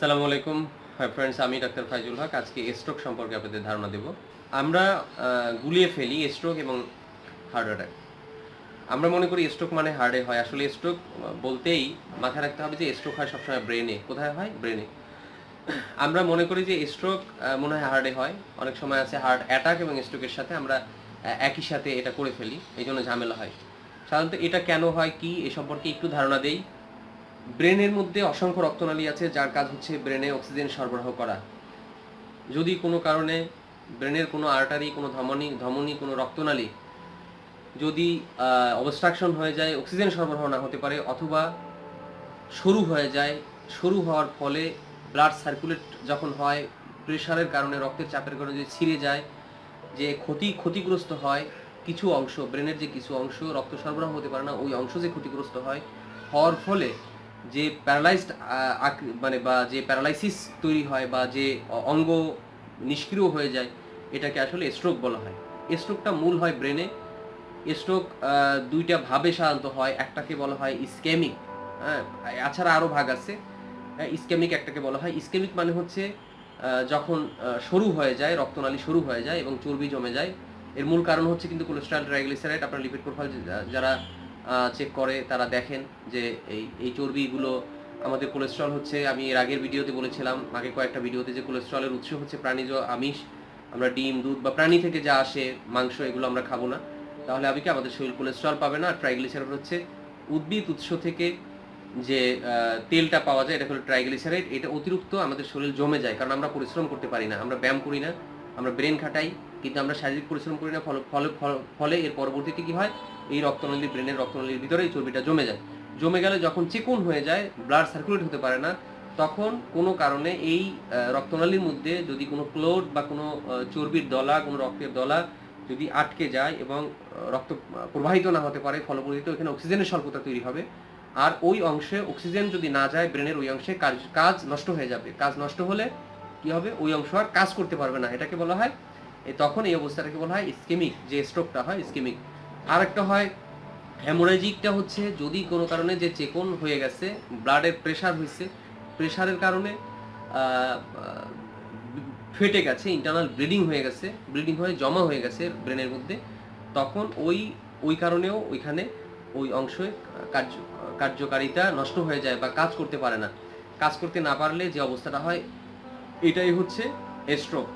সালামু আলাইকুম। Hi friends, আমি ডাক্তার ফাইজুল হক। আজকে স্ট্রোক সম্পর্কে আপনাদের ধারণা দেব। আমরা গুলিয়ে ফেলি স্ট্রোক এবং হার্ট অ্যাটাক। আমরা মনে করি স্ট্রোক মানে হার্টে হয়। আসলে স্ট্রোক বলতেই মাথায় রাখতে হবে যে স্ট্রোক হয় সবসময় ব্রেনে। কোথায় হয়? ব্রেনে। আমরা মনে করি যে স্ট্রোক মনে হয় হার্টে হয়। অনেক সময় আছে হার্ট অ্যাটাক এবং স্ট্রোকের সাথে আমরা একই সাথে এটা করে ফেলি। এইজন্য ঝামেলা হয়। সাধারণত এটা কেন হয়, কি এ সম্পর্কে একটু ধারণা দেই। ব্রেনের মধ্যে অসংখ্য রক্তনালী আছে যার কাজ হচ্ছে ব্রেনে অক্সিজেন সরবরাহ করা। যদি কোনো কারণে ব্রেনের কোনো আর্টারি, কোনো ধমনী, কোনো রক্তনালী যদি অবস্ট্রাকশন হয়ে যায়, অক্সিজেন সরবরাহ না হতে পারে, অথবা সরু হয়ে যায়, সরু হওয়ার ফলে ব্লাড সার্কুলেট যখন হয়, প্রেশারের কারণে, রক্তের চাপের কারণে যদি ছিঁড়ে যায়, যে ক্ষতিগ্রস্ত হয়, কিছু অংশ ব্রেনের যে কিছু অংশ রক্ত সরবরাহ হতে পারে না, ওই অংশ যে ক্ষতিগ্রস্ত হয়, হওয়ার ফলে যে প্যারালাইজড মানে বা যে প্যারালাইসিস তৈরি হয় বা যে অঙ্গ নিষ্ক্রিয় হয়ে যায়, এটাকে আসলে স্ট্রোক বলা হয়। স্ট্রোকটা মূল হয় ব্রেনে। স্ট্রোক দুইটা ভাবে সাধারণত হয়। একটাকে বলা হয় ইসকেমিক, হ্যাঁ, এছাড়া আরও ভাগ আছে। ইসকেমিক একটাকে বলা হয়। ইসকেমিক মানে হচ্ছে যখন সরু হয়ে যায়, রক্তনালী সরু হয়ে যায় এবং চর্বি জমে যায়। এর মূল কারণ হচ্ছে কিন্তু কোলেস্টেরল, ট্রাইগ্লিসারাইড। আপনার লিপিড প্রোফাইল যারা চেক করে তারা দেখেন যে এই চর্বিগুলো আমাদের কোলেস্টেরল হচ্ছে, আমি এর আগের ভিডিওতে বলেছিলাম, আগে কয়েকটা ভিডিওতে, যে কোলেস্টেরলের উৎস হচ্ছে প্রাণীজ আমিষ। আমরা ডিম, দুধ বা প্রাণী থেকে যা আসে, মাংস, এগুলো আমরা খাবো না। তাহলে আমি কি আমাদের শরীর কোলেস্টেরল পাবে না। আর ট্রাইগ্লিসারাইড হচ্ছে উদ্ভিদ উৎস থেকে যে তেলটা পাওয়া যায়, এটা হলো ট্রাইগ্লিসারাইড। এটা অতিরিক্ত আমাদের শরীর জমে যায় কারণ আমরা পরিশ্রম করতে পারি না, আমরা ব্যায়াম করি না, আমরা ব্রেন খাটাই, কিন্তু আমরা শারীরিক পরিশ্রম করি না। ফলে এর পরবর্তীতে কি হয়, এই রক্তনালী, ব্রেনের রক্তনালীর ভিতরে এই চর্বিটা জমে যায়। জমে গেলে যখন চিকন হয়ে যায়, ব্লাড সার্কুলেট হতে পারে না, তখন কোনো কারণে এই রক্তনালীর মধ্যে যদি কোনো ক্লোট বা কোনো চর্বির দলা, কোনো রক্তের দলা যদি আটকে যায় এবং রক্ত প্রবাহিত না হতে পারে, ফলপরিণত এখানে অক্সিজেনের স্বল্পতা তৈরি হবে। আর ওই অংশে অক্সিজেন যদি না যায়, ব্রেনের ওই অংশে কাজ নষ্ট হয়ে যাবে। কাজ নষ্ট হলে কি হবে, ওই অংশ আর কাজ করতে পারবে না। এটাকে বলা হয়, তখন এই অবস্থাটাকে বলা হয় ইসকেমিক, যে স্ট্রোকটা হয় ইসকেমিক। আর একটা হয় হ্যামোরেজিকটা, হচ্ছে যদি কোনো কারণে যে চেকন হয়ে গেছে, ব্লাডের প্রেশার হয়েছে, প্রেশারের কারণে ফেটে গেছে, ইন্টারনাল ব্লিডিং হয়ে গেছে, ব্লিডিং হয়ে জমা হয়ে গেছে ব্রেনের মধ্যে, তখন ওই কারণেও ওইখানে ওই অংশে কার্যকারিতা নষ্ট হয়ে যায় বা কাজ করতে পারে না। কাজ করতে না পারলে যে অবস্থাটা হয়, এটাই হচ্ছে স্ট্রোক।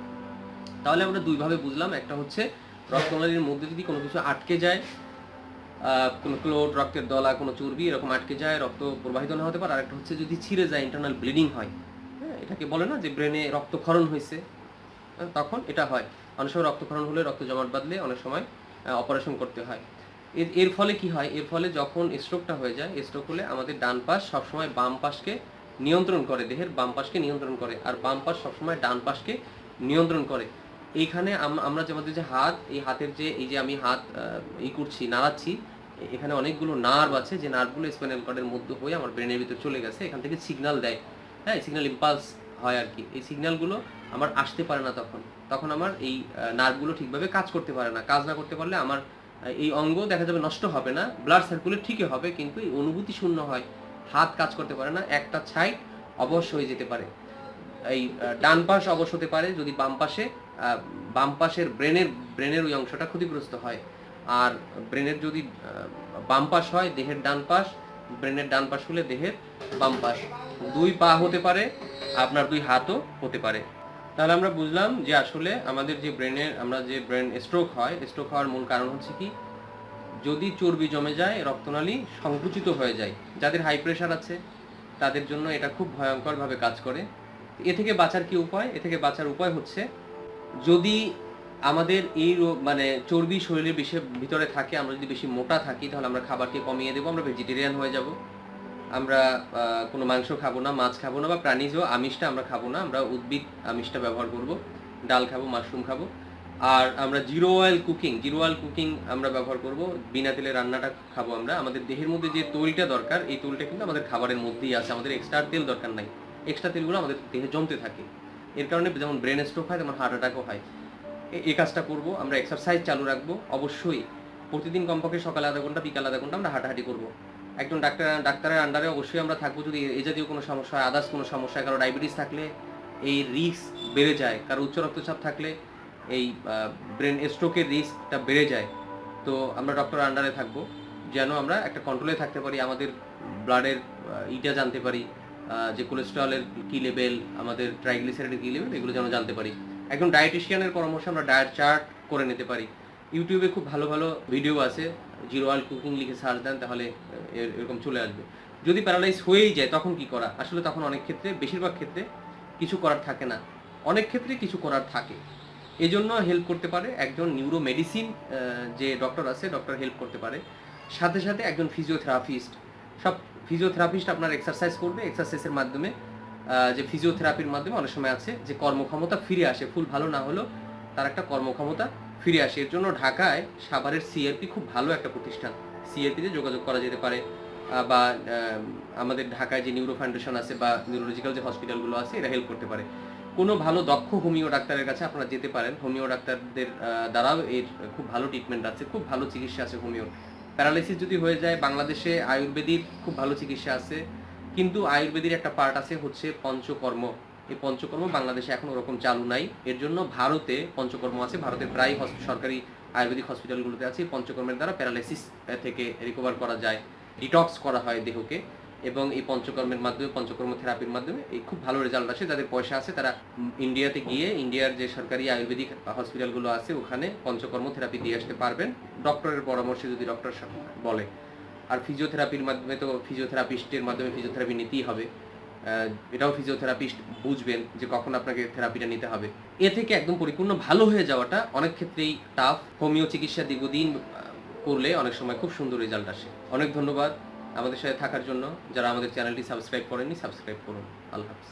তাহলে আমরা দুইভাবে বুঝলাম। একটা হচ্ছে রক্তনালীর মধ্যে যদি কোনো কিছু আটকে যায়, কোনো ক্লোট, রক্তের দলা, কোনো চর্বি এরকম আটকে যায়, রক্ত প্রবাহিত না হতে পারে। আরেকটা হচ্ছে যদি ছিঁড়ে যায়, ইন্টারনাল ব্লিডিং হয়। হ্যাঁ, এটাকে বলে না যে ব্রেনে রক্তক্ষরণ হয়েছে, তখন এটা হয়। অনেক সময় রক্তক্ষরণ হলে, রক্ত জমাট বাঁধলে অনেক সময় অপারেশন করতে হয়। এর ফলে কি হয়, এর ফলে যখন স্ট্রোকটা হয়ে যায়, স্ট্রোক হলে আমাদের ডান পাশ সবসময় বাম পাশকে নিয়ন্ত্রণ করে, দেহের বাম পাশকে নিয়ন্ত্রণ করে, আর বাম পাশ সবসময় ডান পাশকে নিয়ন্ত্রণ করে। এইখানে আমরা যে আমাদের যে হাত, এই হাতের যে এই যে আমি হাত করছি, নাড়াচ্ছি, এখানে অনেকগুলো নার্ভ আছে, যে নার্ভগুলো স্পাইনাল কর্ডের মধ্যে হয়ে আমার ব্রেনের ভিতর চলে গেছে, এখান থেকে সিগন্যাল দেয়। হ্যাঁ, সিগন্যাল ইম্পালস হয় আর কি। এই সিগন্যালগুলো আমার আসতে পারে না, তখন আমার এই নার্ভগুলো ঠিকভাবে কাজ করতে পারে না। কাজ না করতে পারলে আমার এই অঙ্গ দেখা যাবে নষ্ট হবে না, ব্লাড সার্কুলেট ঠিকই হবে, কিন্তু এই অনুভূতি শূন্য হয়, হাত কাজ করতে পারে না, একটা সাইড অবশ হয়ে যেতে পারে। এই ডান পাশ অবশ হতে পারে যদি বাম পাশের ব্রেনের ওই অংশটা ক্ষতিগ্রস্ত হয়। আর ব্রেনের যদি বাম পাশ হয়, দেহের ডান পাশ, ব্রেনের ডান পাশ হলে দেহের বাম পাশ। দুই পা হতে পারে, আপনার দুই হাতও হতে পারে। তাহলে আমরা বুঝলাম যে আসলে আমাদের যে ব্রেন স্ট্রোক হয়, স্ট্রোক হওয়ার মূল কারণ হচ্ছে কি, যদি চর্বি জমে যায়, রক্তনালী সংকুচিত হয়ে যায়। যাদের হাই প্রেশার আছে তাদের জন্য এটা খুব ভয়ঙ্করভাবে কাজ করে। এ থেকে বাঁচার কি উপায়? এ থেকে বাঁচার উপায় হচ্ছে, যদি আমাদের এই মানে চর্বি শরীরের ভিতরে থাকে, আমরা যদি বেশি মোটা থাকি, তাহলে আমরা খাবারকে কমিয়ে দেবো, আমরা ভেজিটেরিয়ান হয়ে যাব। আমরা কোনো মাংস খাবো না, মাছ খাবো না, বা প্রাণীজ আমিষটা আমরা খাবো না, আমরা উদ্ভিদ আমিষটা ব্যবহার করব, ডাল খাবো, মাশরুম খাবো। আর আমরা জিরো অয়েল কুকিং আমরা ব্যবহার করব, বিনা তেলে রান্নাটা খাবো আমরা। আমাদের দেহের মধ্যে যে তৈলটা দরকার, এই তৈলটা কিন্তু আমাদের খাবারের মধ্যেই আছে, আমাদের এক্সট্রা তেল দরকার নাই। এক্সট্রা তেলগুলো আমাদের দেহে জমতে থাকে, এর কারণে যেমন ব্রেন স্ট্রোক হয়, তেমন হার্ট অ্যাটাকও হয়। এই কাজটা করব। আমরা এক্সারসাইজ চালু রাখবো অবশ্যই, প্রতিদিন কমপক্ষে সকালে আধা ঘন্টা, বিকালে আধা ঘন্টা আমরা হাঁটাহাঁটি করব। একজন ডাক্তারের আন্ডারে অবশ্যই আমরা থাকবো যদি এই জাতীয় কোনো সমস্যা হয়, আদার্স কোনো সমস্যা হয়, কারো ডায়াবেটিস থাকলে এই রিস্ক বেড়ে যায়, কারো উচ্চ রক্তচাপ থাকলে এই ব্রেন স্ট্রোকের রিস্কটা বেড়ে যায়। তো আমরা ডক্টরের আন্ডারে থাকবো যেন আমরা একটা কন্ট্রোলে থাকতে পারি, আমাদের ব্লাডের ইটা জানতে পারি, যে কোলেস্টেরলের কী লেভেল, আমাদের ট্রাইগ্লিসারাইডের কী লেভেল, এগুলো যেন জানতে পারি। একজন ডায়েটিশিয়ানের পরামর্শে আমরা ডায়েট চার্ট করে নিতে পারি। ইউটিউবে খুব ভালো ভালো ভিডিও আছে, জিরো অয়েল কুকিং লিখে সার্চ দেন তাহলে এরকম চলে আসবে। যদি প্যারালাইজ হয়েই যায় তখন কি করা? আসলে তখন অনেক ক্ষেত্রে, বেশিরভাগ ক্ষেত্রে কিছু করার থাকে না, অনেক ক্ষেত্রে কিছু করার থাকে। এজন্য হেল্প করতে পারে একজন নিউরো মেডিসিন যে ডক্টর আছে, ডক্টর হেল্প করতে পারে। সাথে সাথে একজন ফিজিওথেরাপিস্ট, সব ফিজিওথেরাপিস্ট আপনার এক্সারসাইজ করবে, এক্সারসাইজের মাধ্যমে যে ফিজিওথেরাপির মাধ্যমে অনেক সময় আছে যে কর্মক্ষমতা ফিরে আসে, ফুল ভালো না হলেও তার একটা কর্মক্ষমতা ফিরে আসে। এর জন্য ঢাকায় সাভারের সিআরপি খুব ভালো একটা প্রতিষ্ঠান, সিআরপিতে যোগাযোগ করা যেতে পারে, বা আমাদের ঢাকায় যে নিউরো ফাউন্ডেশন আছে বা নিউরোলজিক্যাল যে হসপিটালগুলো আছে এরা হেল্প করতে পারে। কোনো ভালো দক্ষ হোমিও ডাক্তারের কাছে আপনারা যেতে পারেন, হোমিও ডাক্তারদের দ্বারাও এর খুব ভালো ট্রিটমেন্ট আছে, খুব ভালো চিকিৎসা আছে হোমিওর। প্যারালাইসিস যদি হয়ে যায় বাংলাদেশে আয়ুর্বেদিক খুব ভালো চিকিৎসা আছে, কিন্তু আয়ুর্বেদির একটা পার্ট আছে হচ্ছে পঞ্চকর্ম। এই পঞ্চকর্ম বাংলাদেশে এখন ওরকম চালু নাই, এর জন্য ভারতে পঞ্চকর্ম আছে, ভারতের প্রায় সরকারি আয়ুর্বেদিক হসপিটালগুলোতে আছে। পঞ্চকর্মের দ্বারা প্যারালাইসিস থেকে রিকভার করা যায়, ডিটক্স করা হয় দেহকে, এবং এই পঞ্চকর্মের মাধ্যমে, পঞ্চকর্ম থেরাপির মাধ্যমে এই খুব ভালো রেজাল্ট আসে। যাদের পয়সা আছে তারা ইন্ডিয়াতে গিয়ে ইন্ডিয়ার যে সরকারি আয়ুর্বেদিক হসপিটালগুলো আছে ওখানে পঞ্চকর্ম থেরাপি দিয়ে আসতে পারবেন, ডক্টরের পরামর্শে যদি ডক্টর বলে। আর ফিজিওথেরাপির মাধ্যমে তো ফিজিওথেরাপিস্টের মাধ্যমে ফিজিওথেরাপি নিতেই হবে, এটাও ফিজিওথেরাপিস্ট বুঝবেন যে কখন আপনাকে থেরাপিটা নিতে হবে। এ থেকে একদম পরিপূর্ণ ভালো হয়ে যাওয়াটা অনেক ক্ষেত্রেই টাফ। হোমিও চিকিৎসা দীর্ঘদিন করলে অনেক সময় খুব সুন্দর রেজাল্ট আসে। অনেক ধন্যবাদ আমাদের সাথে থাকার জন্য। যারা আমাদের চ্যানেলটি সাবস্ক্রাইব করেননি সাবস্ক্রাইব করুন। আল্লাহ হাফেজ।